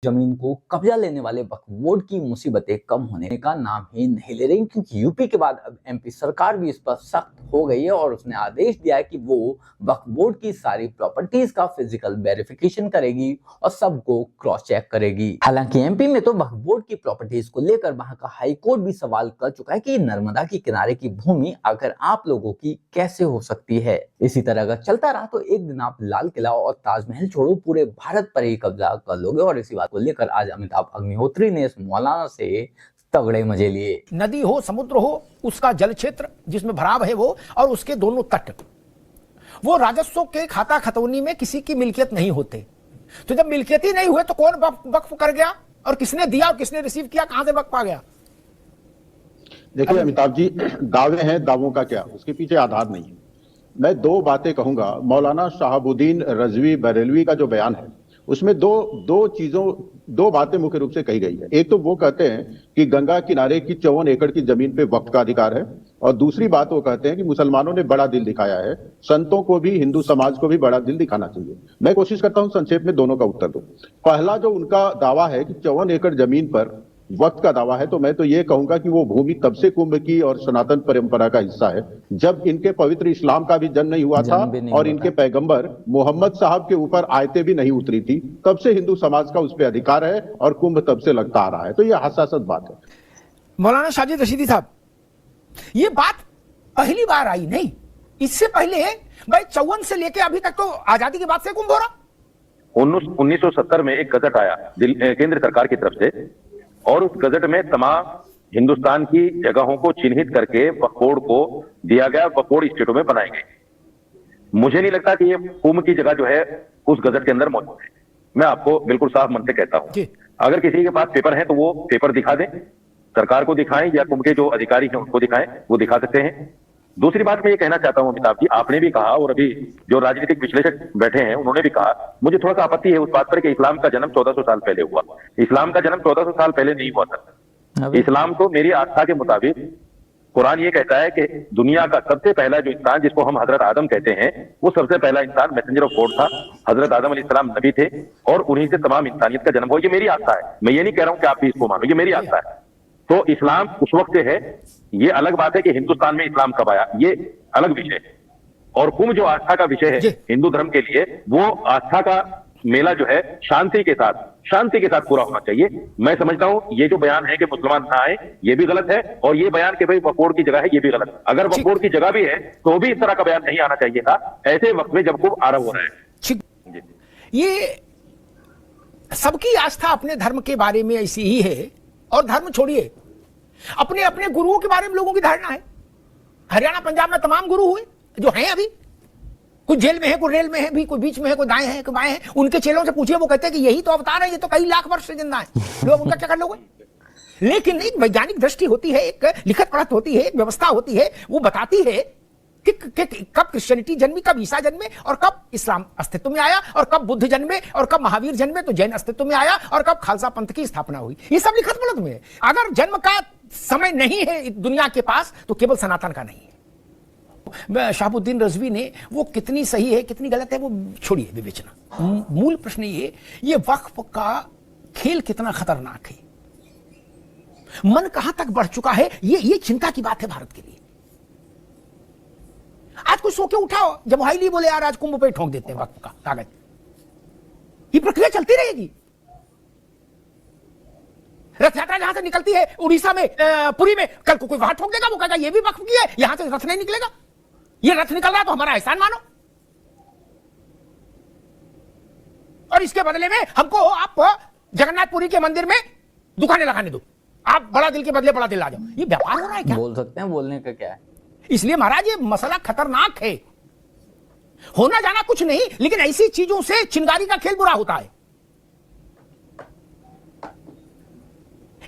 जमीन को कब्जा लेने वाले वक्फ बोर्ड की मुसीबतें कम होने का नाम ही नहीं ले रही, क्योंकि यूपी के बाद अब एमपी सरकार भी इस पर सख्त हो गई है और उसने आदेश दिया है कि वो वक्फ बोर्ड की सारी प्रॉपर्टीज का फिजिकल वेरिफिकेशन करेगी और सबको क्रॉस चेक करेगी। हालांकि एमपी में तो वक्फ बोर्ड की प्रॉपर्टीज को लेकर वहां का हाई कोर्ट भी सवाल कर चुका है कि नर्मदा के किनारे की भूमि आखिर आप लोगों की कैसे हो सकती है। इसी तरह अगर चलता रहा तो एक दिन आप लाल किला और ताजमहल छोड़ो पूरे भारत पर ही कब्जा कर लोगे। और इसी बात को लेकर आज अमिताभ अग्निहोत्री ने इस मौलाना से तगड़े मजे लिए। नदी हो, समुद्र हो, उसका जल क्षेत्र जिसमें भराव है वो, और उसके दोनों तट, वो राजस्व के खाता खतौनी में किसी की मिल्कियत नहीं होते। तो जब मिल्कियत ही नहीं हुए तो कौन वक्फ कर गया और किसने दिया और किसने रिसीव किया, कहां से वक्फ आ गया? देखिए अमिताभ जी, दावे हैं, दावों का क्या, उसके पीछे आधार नहीं है। मैं दो बातें कहूंगा। मौलाना शहाबुद्दीन रजवी बरेलवी का जो बयान है उसमें दो बातें मुख्य रूप से कही गई है। एक तो वो कहते हैं कि गंगा किनारे की 54 एकड़ की जमीन पे वक्फ का अधिकार है, और दूसरी बात वो कहते हैं कि मुसलमानों ने बड़ा दिल दिखाया है, संतों को भी, हिंदू समाज को भी बड़ा दिल दिखाना चाहिए। मैं कोशिश करता हूं संक्षेप में दोनों का उत्तर दूं। पहला जो उनका दावा है कि 54 एकड़ जमीन पर वक्त का दावा है, तो मैं तो ये कहूंगा कि वो भूमि तब से कुंभ की और सनातन परंपरा का हिस्सा है जब इनके पवित्र इस्लाम का भी जन्म नहीं हुआ था और इनके पैगंबर मोहम्मद साहब के ऊपर आयतें भी नहीं उतरी थी। तब से हिंदू समाज का उस पर अधिकार है और कुंभ तब से लगता आ रहा है। तो ये हसासत बात है। मौलाना साजिद रशीदी साहब, ये बात पहली बार आई नहीं, इससे पहले भाई 54 से लेके अभी तक तो आजादी के बाद से कुंभ हो रहा। 1970 में एक गजट आया केंद्र सरकार की तरफ से, और उस गजट में तमाम हिंदुस्तान की जगहों को चिन्हित करके वक्फ बोर्ड को दिया गया, वक्फ बोर्ड स्टेटों में बनाई गई। मुझे नहीं लगता कि ये कुंभ की जगह जो है उस गजट के अंदर मौजूद है। मैं आपको बिल्कुल साफ मन से कहता हूं, अगर किसी के पास पेपर है तो वो पेपर दिखा दें, सरकार को दिखाएं या कुंभ के जो अधिकारी हैं उनको दिखाएं, वो दिखा सकते हैं। दूसरी बात मैं ये कहना चाहता हूं अमिताभ जी, आपने भी कहा और अभी जो राजनीतिक विश्लेषक बैठे हैं उन्होंने भी कहा, मुझे थोड़ा सा आपत्ति है उस बात पर कि इस्लाम का जन्म 1400 साल पहले हुआ। इस्लाम का जन्म 1400 साल पहले नहीं हुआ था। इस्लाम तो मेरी आस्था के मुताबिक, कुरान ये कहता है कि दुनिया का सबसे पहला जो इंसान जिसको हम हजरत आदम कहते हैं, वो सबसे पहला इंसान मैसेंजर ऑफ गॉड था। हजरत आदम अलैहिस्सलाम नबी थे और उन्हीं से तमाम इंसानियत का जन्म हुआ। ये मेरी आस्था है, मैं ये नहीं कह रहा हूं कि आप भी इसको मानो, ये मेरी आस्था है। तो इस्लाम उस वक्त से है। ये अलग बात है कि हिंदुस्तान में इस्लाम कब आया, ये अलग विषय है। और कुंभ जो आस्था का विषय है हिंदू धर्म के लिए, वो आस्था का मेला जो है शांति के साथ पूरा होना चाहिए। मैं समझता हूं ये जो बयान है कि मुसलमान ना आए, ये भी गलत है, और ये बयान कि भाई वक्फ बोर्ड की जगह है, ये भी गलत है। अगर वक्फ बोर्ड की जगह भी है तो भी इस तरह का बयान नहीं आना चाहिए था ऐसे वक्त में जब कुंभ आरंभ हो रहा है। ये सबकी आस्था अपने धर्म के बारे में ऐसी ही है, और धर्म छोड़िए, अपने अपने गुरुओं के बारे में लोगों की धारणा है। हरियाणा पंजाब में तमाम गुरु हुए जो हैं, अभी कुछ जेल में है, कोई रेल में है, भी कोई बीच में है, कोई दाएं है, कोई बाएं है। उनके चेलों से पूछिए, वो कहते हैं कि यही तो अवतार है, ये तो कई लाख वर्ष से जिंदा है। लोग उनका क्या कर लोगे? लेकिन एक वैज्ञानिक दृष्टि होती है, एक लिखत पढ़त होती है, एक व्यवस्था होती है, वो बताती है कि कब क्रिश्चियनिटी जन्मी, कब ईसा जन्मे, और कब इस्लाम अस्तित्व में आया, और कब बुद्ध जन्मे, और कब महावीर जन्मे तो जैन अस्तित्व में आया, और कब खालसा पंथ की स्थापना हुई। ये सब लिखत पढ़त में है। अगर जन्म का समय नहीं है दुनिया के पास तो केवल सनातन का नहीं है। शहाबुद्दीन रजवी ने, वो कितनी सही है कितनी गलत है वो छोड़िए विवेचना। मूल प्रश्न ये वक्फ का खेल कितना खतरनाक है, मन कहां तक बढ़ चुका है, ये चिंता की बात है भारत के लिए। आज कुछ सो के उठाओ, जब हाईली बोले यार आज कुंभ पे ठोक देते हैं वक्फ का कागज, ये प्रक्रिया चलती रहेगी। रथ यात्रा जहां से निकलती है उड़ीसा में, पुरी में, कल को कोई वहां ठोक देगा, वो कहेगा ये भी वक्फ किया है, यहां से रथ नहीं निकलेगा। ये रथ निकल रहा है तो हमारा एहसान मानो, और इसके बदले में हमको आप जगन्नाथपुरी के मंदिर में दुकानें लगाने दो, आप बड़ा दिल के बदले बड़ा दिल आ जाओ। ये व्यापार हो रहा है क्या? बोल सकते हैं, बोलने का क्या है। इसलिए महाराज ये मसला खतरनाक है। होना जाना कुछ नहीं, लेकिन ऐसी चीजों से चिंगारी का खेल बुरा होता है।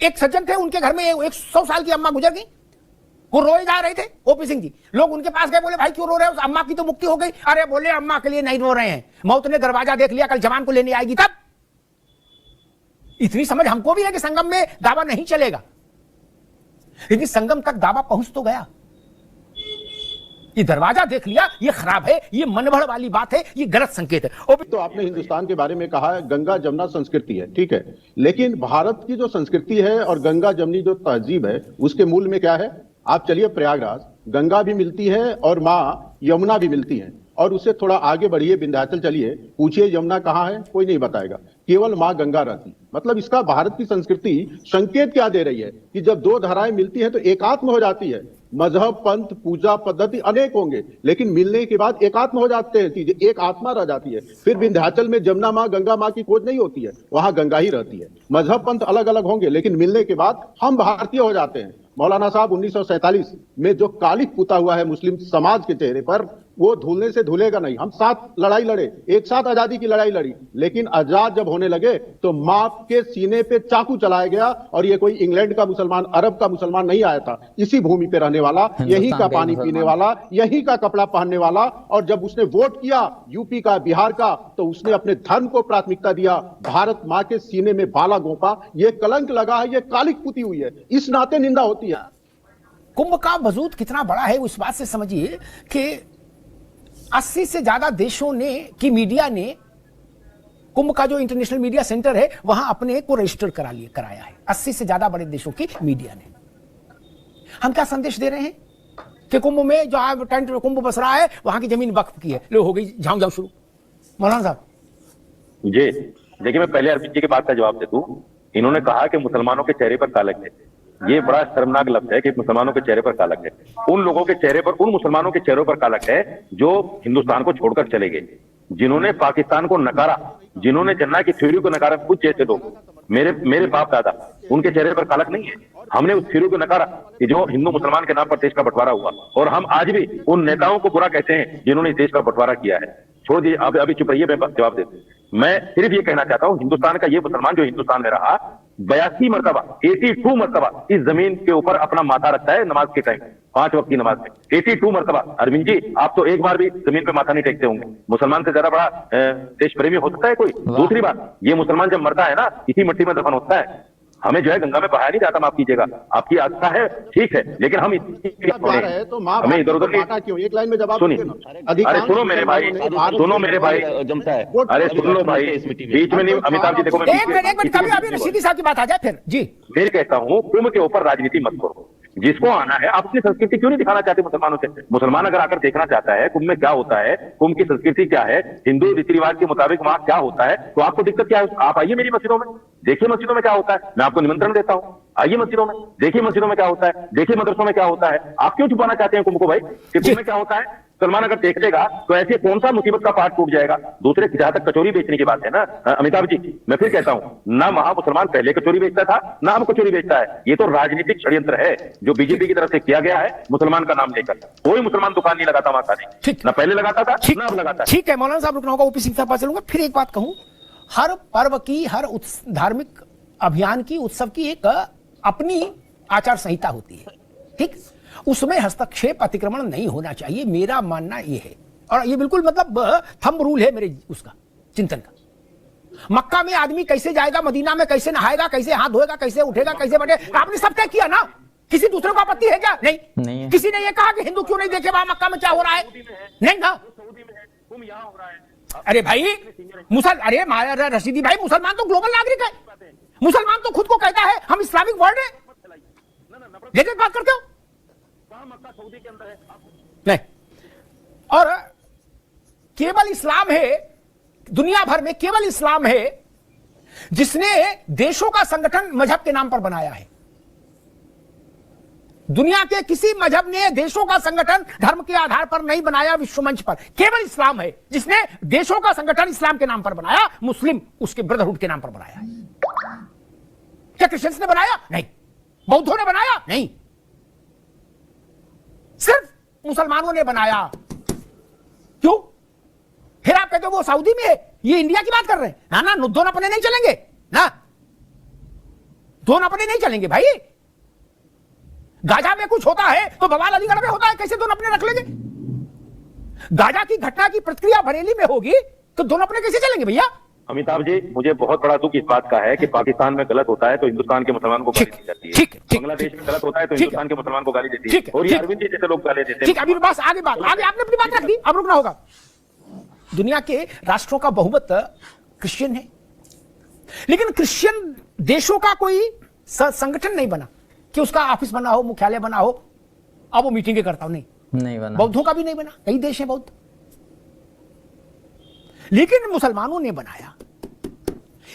एक सज्जन थे, उनके घर में 100 साल की अम्मा गुजर गई, वो रोए जा रहे थे, ओपी सिंह जी। लोग उनके पास गए, बोले भाई क्यों रो रहे हो, अम्मा की तो मुक्ति हो गई। अरे बोले अम्मा के लिए नहीं रो रहे हैं, मौत ने दरवाजा देख लिया, कल जवान को लेने आएगी तब। इतनी समझ हमको भी है कि संगम में दावा नहीं चलेगा, लेकिन संगम तक दावा पहुंच तो गया। ये दरवाजा देख लिया, ये खराब है, ये मनभड़ वाली बात है, ये गलत संकेत है। तो आपने हिंदुस्तान के बारे में कहा है गंगा जमुना संस्कृति है, ठीक है, लेकिन भारत की जो संस्कृति है और गंगा जमुनी जो तहजीब है उसके मूल में क्या है? आप चलिए प्रयागराज, गंगा भी मिलती है और माँ यमुना भी मिलती है, और उससे थोड़ा आगे बढ़िए विंध्याचल चलिए, पूछिए यमुना कहाँ है, कोई नहीं बताएगा, केवल माँ गंगा रहती। मतलब इसका भारत की संस्कृति संकेत क्या दे रही है कि जब दो धाराएं मिलती हैं तो एकात्म हो जाती है। मजहब, पंथ, पूजा पद्धति अनेक होंगे, लेकिन मिलने के बाद एकात्म हो जाते हैं, चीजें एक आत्मा रह जाती है। फिर विंध्याचल में जमुना माँ गंगा माँ की खोज नहीं होती है, वहां गंगा ही रहती है। मजहब पंथ अलग अलग होंगे, लेकिन मिलने के बाद हम भारतीय हो जाते हैं। मौलाना साहब 1947 में जो कालिख पुता हुआ है मुस्लिम समाज के चेहरे पर, वो धुलने से धुलेगा नहीं। हम साथ लड़ाई लड़े, एक साथ आजादी की लड़ाई लड़ी, लेकिन आजाद जब होने लगे तो मां के सीने पे चाकू चलाया गया। और ये कोई इंग्लैंड का मुसलमान, अरब का मुसलमान नहीं आया था, इसी भूमि पे रहने वाला, यही का पानी पीने वाला, यही का कपड़ा पहनने वाला। और जब उसने वोट किया यूपी का, बिहार का, तो उसने अपने धर्म को प्राथमिकता दिया। भारत मां के सीने में बाला गोपा, ये कलंक लगा है, ये कालिख पुती हुई है, इस नाते निंदा होती है। कुंभ का वजूद कितना बड़ा है उस बात से समझिए कि 80 से ज्यादा देशों ने की मीडिया ने कुंभ का जो इंटरनेशनल मीडिया सेंटर है वहां अपने को रजिस्टर कराया है। 80 से ज्यादा बड़े देशों की मीडिया ने। हम क्या संदेश दे रहे हैं कि कुंभ में जो टेंट कुंभ बस रहा है वहां की जमीन वक्फ की है, लो हो गई झाँव जाओ शुरू। मौलाना साहब जी देखिए, मैं पहले अरविंद जी की बात का जवाब दे दूं। इन्होंने कहा कि मुसलमानों के चेहरे पर कालक है। ये बड़ा शर्मनाक लफ्ज है कि मुसलमानों के चेहरे पर कालक है। उन लोगों के चेहरे पर, उन मुसलमानों के चेहरों पर कालक है जो हिंदुस्तान को छोड़कर चले गए, जिन्होंने पाकिस्तान को नकारा, जिन्होंने जिन्ना की थ्योरी को नकारा। कुछ जैसे लोग, मेरे बाप दादा, उनके चेहरे पर कालक नहीं है। हमने उस थ्योरी को नकारा कि जो हिंदू मुसलमान के नाम पर देश का बंटवारा हुआ, और हम आज भी उन नेताओं को बुरा कहते हैं जिन्होंने देश का बंटवारा किया है। छोड़ दीजिए, अभी चुप रहिए, मैं जवाब देता हूं। मैं सिर्फ ये कहना चाहता हूं, हिंदुस्तान का ये मुसलमान जो हिंदुस्तान में रहा 82 मरतबा, 82 मरतबा इस जमीन के ऊपर अपना माथा रखता है नमाज के टाइम, 5 वक्त की नमाज में 82 मरतबा। अरविंद जी, आप तो एक बार भी जमीन पे माथा नहीं टेकते होंगे। मुसलमान से ज्यादा बड़ा देश प्रेमी हो सकता है कोई? दूसरी बात, ये मुसलमान जब मरता है ना, इसी मिट्टी में दफन होता है। हमें जो है गंगा में बहाया नहीं जाता, माफ कीजिएगा, आपकी आस्था है, ठीक है, लेकिन हम हमें इधर उधर क्यों? एक लाइन में जवाब सुनिए। अरे सुनो मेरे भाई, सुनो मेरे भाई, जमता है। अरे सुन लो भाई, बीच में नहीं। अमिताभ जी देखो, एक मिनट कभी अभी रशीदी साहब की बात आ जाए फिर जी। फिर कहता हूँ, कुंभ के ऊपर राजनीति मत करो। जिसको आना है, आप अपनी संस्कृति क्यों नहीं दिखाना चाहते मुसलमानों से? मुसलमान अगर आकर देखना चाहता है कुंभ में क्या होता है, कुंभ की संस्कृति क्या है, हिंदू रीति रिवाज के मुताबिक वहां क्या होता है, तो आपको दिक्कत क्या है? आप आइए मेरी मस्जिदों में, देखिए मस्जिदों में क्या होता है। मैं आपको निमंत्रण देता हूं, आइए मस्जिदों में, देखिए मस्जिदों में क्या होता है, देखिए मदरसों में क्या होता है। आप क्यों छुपाना चाहते हैं कुंभ को भाई, कि कुंभ में क्या होता है? सलमान अगर देख लेगा तो ऐसे कौन सा मुसीबत का पार्ट टूट जाएगा। दूसरे, जहां तक कचौरी बेचने की बात है ना अमिताभ जी, मैं फिर कहता हूं, ना वहां मुसलमान पहले कचौरी बेचता था, ना अब कचौरी बेचता है। ये तो राजनीतिक षड्यंत्र है जो बीजेपी की तरफ से किया गया है मुसलमान का नाम लेकर। कोई मुसलमान दुकान नहीं लगाता वहां खाने, ना पहले लगाता था ना अब लगाता है। ठीक है मौलाना साहब, रुकना होगा, ओपी सिंह साहब पास चलूंगा। फिर एक बात कहूं, हर पर्व की, हर धार्मिक अभियान की, उत्सव की एक अपनी आचार संहिता होती है, ठीक? उसमें हस्तक्षेप, अतिक्रमण नहीं होना चाहिए, मेरा मानना यह है। और ये बिल्कुल मतलब थंब रूल है मेरे उसका चिंतन का। मक्का में आदमी कैसे जाएगा, मदीना में कैसे नहाएगा, कैसे हाथ धोएगा, कैसे उठेगा, कैसे बैठेगा, आपने सब तय किया ना। किसी दूसरे को आपत्ति है क्या? नहीं है। किसी ने ये कहा कि हिंदू क्यों नहीं देखे वहां मक्का में क्या हो रहा है? नहीं ना। अरे भाई अरे रशीदी भाई, मुसलमान तो ग्लोबल नागरिक है। मुसलमान तो खुद को कहता है हम इस्लामिक वर्ल्ड है। लेकिन बात करते हो नहीं। और केवल इस्लाम है, दुनिया भर में केवल इस्लाम है जिसने देशों का संगठन मजहब के नाम पर बनाया है। दुनिया के किसी मजहब ने देशों का संगठन धर्म के आधार पर नहीं बनाया विश्व मंच पर। केवल इस्लाम है जिसने देशों का संगठन इस्लाम के नाम पर बनाया, मुस्लिम उसके ब्रदरहुड के नाम पर बनाया है। क्या क्रिश्चियंस ने बनाया? नहीं। बौद्धों ने बनाया? नहीं। सिर्फ मुसलमानों ने बनाया। क्यों? फिर आप कहते हो वो सऊदी में है, ये इंडिया की बात कर रहे हैं ना। दोनों अपने नहीं चलेंगे ना, दोनों अपने नहीं चलेंगे भाई। गाजा में कुछ होता है तो बवाल अलीगढ़ में होता है, कैसे दोनों अपने रख लेंगे? गाजा की घटना की प्रतिक्रिया बरेली में होगी तो दोनों अपने कैसे चलेंगे भैया? अमिताभ जी, मुझे बहुत बड़ा दुख इस बात का है कि पाकिस्तान में गलत होता है तो हिंदुस्तान के मुसलमान को गाली दी जाती है, ठीक, बांग्लादेश में गलत होता है तो ठीक है। हिंदुस्तान के मुसलमान को गाली देती ठीक है, है, और ये ठीक। अरविंद जी जैसे लोग गाली देते ठीक, हैं। अभी बस आगे आपने अपनी बात रख दी, अब रुकना होगा। दुनिया के राष्ट्रों का बहुमत क्रिश्चियन है, लेकिन क्रिश्चियन देशों का कोई संगठन नहीं बना कि उसका ऑफिस बना हो, मुख्यालय बना हो, अब वो मीटिंगें करता हो, नहीं बना। बौद्धों का भी नहीं बना, कई देश हैं बौद्ध, लेकिन मुसलमानों ने बनाया।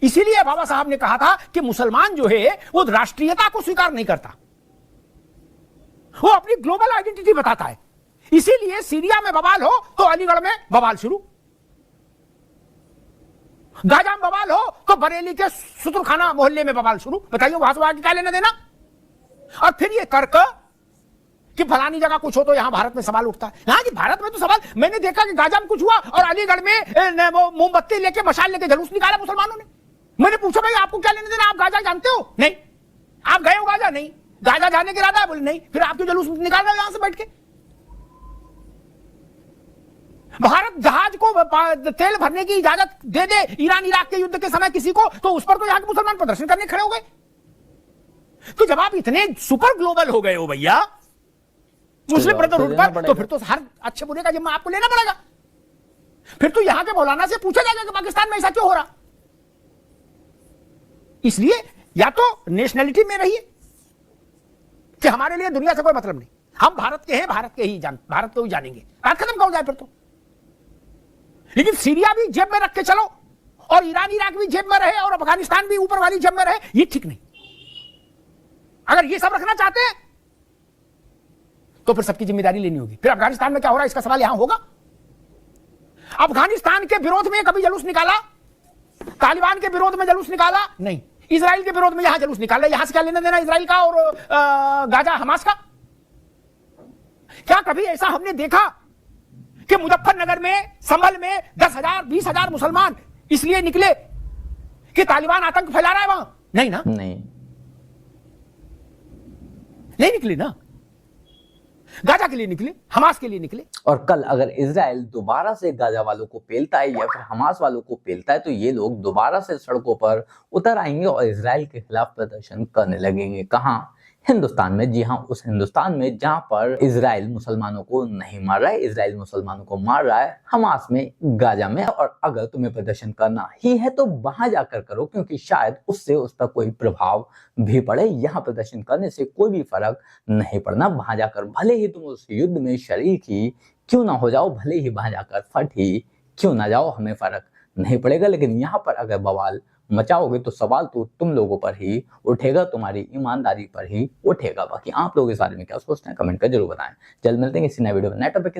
इसीलिए बाबा साहब ने कहा था कि मुसलमान जो है वो राष्ट्रीयता को स्वीकार नहीं करता, वो अपनी ग्लोबल आइडेंटिटी बताता है। इसीलिए सीरिया में बवाल हो तो अलीगढ़ में बवाल शुरू, गाजा में बवाल हो तो बरेली के सुतुरखाना मोहल्ले में बवाल शुरू। बताइए वहां से आगे क्या लेना देना। और फिर ये तर्क कि फलानी जगह कुछ हो तो यहां भारत में सवाल उठता है। यहां कि भारत में तो सवाल, मैंने देखा कि गाजा में कुछ हुआ और अलीगढ़ में वो मोमबत्ती लेके मशाल लेके जुलूस निकाला मुसलमानों ने। मैंने पूछा भाई आपको क्या लेना देना, आप गाजा जानते हो? नहीं। आप गए हो गाजा? नहीं। गाजा जाने के इरादा है? बोले नहीं। फिर आपके जुलूस निकाल रहे हो यहां से बैठ के। भारत जहाज को तेल भरने की इजाजत दे दे ईरान इराक के युद्ध के समय किसी को, तो उस पर तो यहां के मुसलमान प्रदर्शन करने खड़े हो गए। तो जब आप इतने सुपर ग्लोबल हो गए हो भैया मुस्लिम ब्रदरहुड पर, तो फिर तो हर अच्छे बुरे का जिम्मा आपको लेना पड़ेगा। फिर तो यहां के मौलाना से पूछा जाएगा कि पाकिस्तान में ऐसा क्यों हो रहा। इसलिए या तो नेशनलिटी में रहिए कि हमारे लिए दुनिया से कोई मतलब नहीं, हम भारत के हैं, भारत को ही जानेंगे, बात खत्म कहो जाए फिर तो। लेकिन सीरिया भी जेब में रख के चलो और ईरान इराक भी जेब में रहे और अफगानिस्तान भी ऊपर वाली जेब में रहे, ये ठीक नहीं। अगर ये सब रखना चाहते हैं तो फिर सबकी जिम्मेदारी लेनी होगी। फिर अफगानिस्तान में क्या हो रहा है इसका सवाल यहां होगा। अफगानिस्तान के विरोध में कभी जुलूस निकाला? तालिबान के विरोध में जुलूस निकाला? नहीं। इजराइल के विरोध में यहां जुलूस निकाला, यहां से क्या लेना देना इजराइल का और गाजा हमास का? क्या कभी ऐसा हमने देखा कि मुजफ्फरनगर में, संभल में 10,000 20,000 मुसलमान इसलिए निकले कि तालिबान आतंक फैला रहा है वहां? नहीं ना, नहीं निकले ना। गाजा के लिए निकले, हमास के लिए निकले। और कल अगर इजराइल दोबारा से गाजा वालों को पेलता है या फिर हमास वालों को पेलता है तो ये लोग दोबारा से सड़कों पर उतर आएंगे और इजराइल के खिलाफ प्रदर्शन करने लगेंगे। कहां? हिंदुस्तान में। जी हाँ, उस हिंदुस्तान में जहां पर इजराइल मुसलमानों को नहीं मार रहा है, इजराइल मुसलमानों को मार रहा है, हमास में, गाजा में। और अगर तुम्हें प्रदर्शन करना ही है तो वहां जाकर करो, क्योंकि शायद उससे उस पर कोई प्रभाव भी पड़े। यहाँ प्रदर्शन करने से कोई भी फर्क नहीं पड़ना। वहां जाकर भले ही तुम उस युद्ध में शरीक ही क्यों ना हो जाओ, भले ही वहां जाकर फट ही क्यों ना जाओ, हमें फर्क नहीं पड़ेगा। लेकिन यहाँ पर अगर बवाल मचाओगे तो सवाल तो तुम लोगों पर ही उठेगा, तुम्हारी ईमानदारी पर ही उठेगा। बाकी आप लोग इस बारे में क्या सोचते हैं कमेंट कर जरूर बताएं। जल्द मिलते हैं किसी नए वीडियो में नए टॉपिक के साथ।